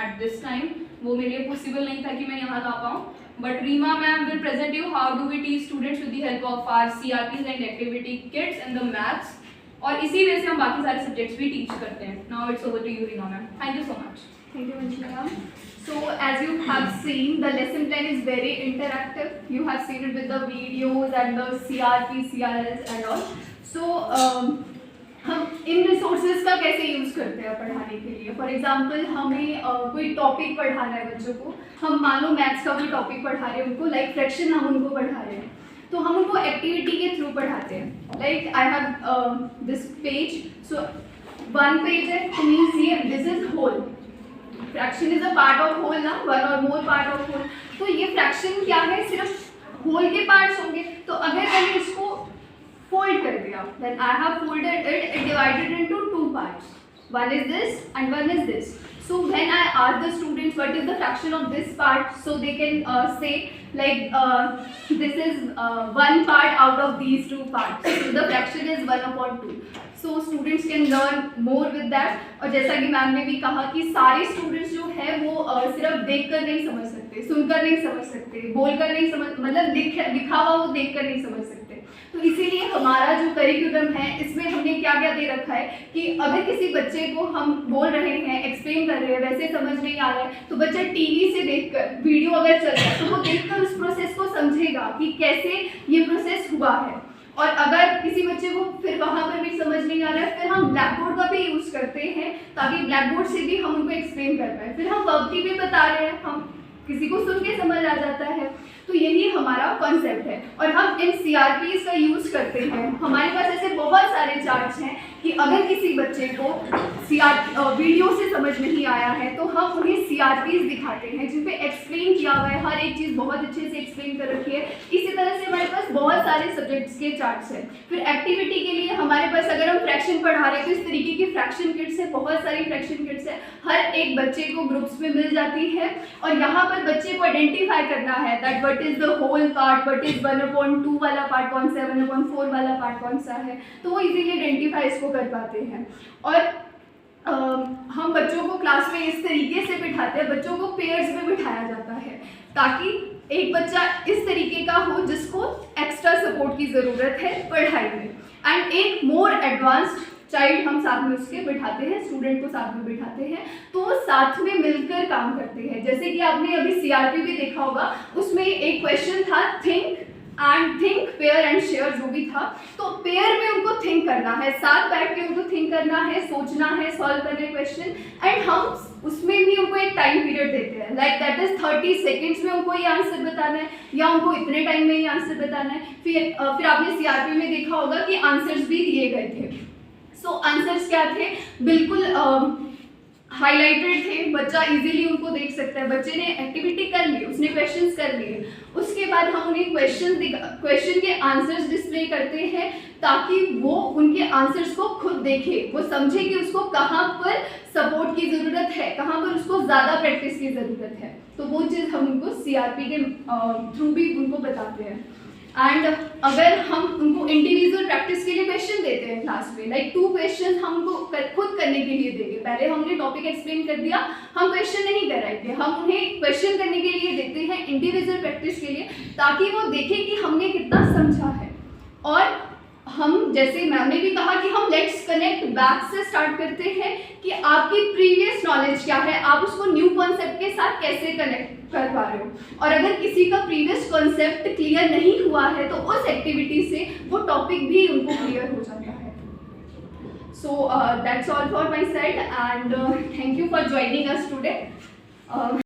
at this time. वो मेरे लिए possible नहीं था कि मैं यहाँ ला पाऊँ. But Reema ma'am will present you how do we teach students with the help of our CRPs and activity kits and the maths. और इसी वजह से हम बाकी सारे subjects भी teach करते हैं. Now it's over to you, Reema ma'am. Thank you so much. Thank you, Vanshika ma'am. So as you have seen, the lesson plan is very interactive. You have seen it with the videos and the CRP, CRS and all. So हम इन resources का कैसे use करते हैं पढ़ाने के लिए. For example हमें कोई टॉपिक पढ़ाना है बच्चों को. हम मान लो मैथ्स का कोई टॉपिक पढ़ा रहे हैं उनको, लाइक फ्रैक्शन हम उनको पढ़ा रहे हैं, तो हम उनको एक्टिविटी के थ्रू पढ़ाते हैं. Like I have this page, so one page है, तो मीन्स ये this is whole. Fraction is a part of whole ना, वन और मोर पार्ट ऑफ होल. तो ये फ्रैक्शन क्या है, सिर्फ होल के पार्ट्स होंगे. तो अगर मैंने इसको फोल्ड कर दिया, then I have folded it and divided into two parts. One is this and one is this. So when I ask the students what is the fraction of this part, so they can say like this is one part out of these two parts. So the fraction is 1/2. So students can learn more with that. और जैसा कि ma'am ने भी कहा कि सारे students जो है वो सिर्फ देख कर नहीं समझ सकते, सुनकर नहीं समझ सकते, बोल कर नहीं समझ, मतलब लिखा हुआ वो देख कर नहीं समझ सकते. तो इसीलिए हमारा जो करिकुलम है इसमें हमने क्या क्या दे रखा है कि अगर किसी बच्चे को हम बोल रहे हैं, एक्सप्लेन कर रहे हैं, वैसे समझ नहीं आ रहा है, तो बच्चा टीवी से देखकर, वीडियो अगर चल रहा है तो वो देखकर उस प्रोसेस को समझेगा कि कैसे ये प्रोसेस हुआ है. और अगर किसी बच्चे को फिर वहाँ पर भी समझ नहीं आ रहा है, फिर हम ब्लैक बोर्ड का भी यूज़ करते हैं ताकि ब्लैक बोर्ड से भी हम उनको एक्सप्लेन कर पाए. फिर हम वर्कशीट भी बता रहे हैं, हम किसी को सुन के समझ आ जाता है. तो यही हमारा कॉन्सेप्ट है. और हम इन CRPs का यूज़ करते हैं. हमारे पास ऐसे बहुत सारे चार्ट्स हैं कि अगर किसी बच्चे को वीडियो से समझ नहीं आया है तो हम उन्हें CRPs दिखाते हैं जिन पे एक्सप्लेन किया हुआ है, हर एक चीज़ बहुत अच्छे से एक्सप्लेन कर रखी है. इसी तरह से हमारे पास बहुत सारे सब्जेक्ट्स के चार्ट्स हैं. फिर एक्टिविटी के लिए हमारे पास अगर हम फ्रैक्शन पढ़ा रहे हैं तो इस तरीके की फ्रैक्शन किट्स है, बहुत सारी फ्रैक्शन किट्स है, हर एक बच्चे को ग्रुप्स में मिल जाती है. और यहाँ पर बच्चे को आइडेंटिफाई करना है that what is the whole part, what is 1/2 वाला पार्ट कौन सा है, 1/4 वाला पार्ट कौन सा है. तो वो इजीली आइडेंटिफाई इसको कर पाते हैं. और हम बच्चों को क्लास में इस तरीके से बिठाते हैं, बच्चों को पेयर्स में बिठाया जाता है ताकि एक बच्चा इस तरीके का हो जिसको एक्स्ट्रा सपोर्ट की ज़रूरत है पढ़ाई में, एंड एक मोर एडवांस्ड चाइल्ड हम साथ में उसके बिठाते हैं, स्टूडेंट को साथ में बिठाते हैं. तो वो साथ में मिलकर काम करते हैं. जैसे कि आपने अभी CRP भी देखा होगा, उसमें एक क्वेश्चन था थिंक पेयर एंड शेयर जो भी था. तो पेयर में उनको थिंक करना है, साथ बैठ के उनको थिंक करना है, सोचना है, सॉल्व करना है क्वेश्चन. एंड हम उसमें भी उनको एक टाइम पीरियड देते हैं, लाइक दैट इज 30 सेकेंड्स में उनको ये आंसर बताना है या उनको इतने टाइम में ये आंसर बताना है. फिर आपने CRP में देखा होगा कि आंसर्स भी दिए गए थे. सो आंसर्स क्या थे, बिल्कुल हाईलाइटेड थे, बच्चा इजीली उनको देख सकता है. बच्चे ने एक्टिविटी कर ली, उसने क्वेश्चंस कर लिए, उसके बाद हम उन्हें क्वेश्चन के आंसर्स डिस्प्ले करते हैं ताकि वो उनके आंसर्स को खुद देखे, वो समझे कि उसको कहाँ पर सपोर्ट की ज़रूरत है, कहाँ पर उसको ज़्यादा प्रैक्टिस की ज़रूरत है. तो वो चीज़ हम उनको CRP के थ्रू भी उनको बताते हैं. एंड अगर हम उनको इंडिविजुअल प्रैक्टिस के लिए क्वेश्चन देते हैं क्लास में, लाइक 2 क्वेश्चन हम उनको खुद करने के लिए देंगे. पहले हमने टॉपिक एक्सप्लेन कर दिया, हम क्वेश्चन नहीं कराएंगे, हम उन्हें क्वेश्चन करने के लिए देते हैं इंडिविजुअल प्रैक्टिस के लिए ताकि वो देखें कि हमने कितना समझा है. और हम जैसे मैम ने भी कहा कि हम लेट्स कनेक्ट बैक से स्टार्ट करते हैं कि आपकी प्रीवियस नॉलेज क्या है, आप उसको न्यू कॉन्सेप्ट के साथ कैसे कनेक्ट कर पा रहे हो. और अगर किसी का प्रीवियस कॉन्सेप्ट क्लियर नहीं हुआ है तो उस एक्टिविटी से वो टॉपिक भी उनको क्लियर हो जाता है. So that's all for my side and thank you for joining us today.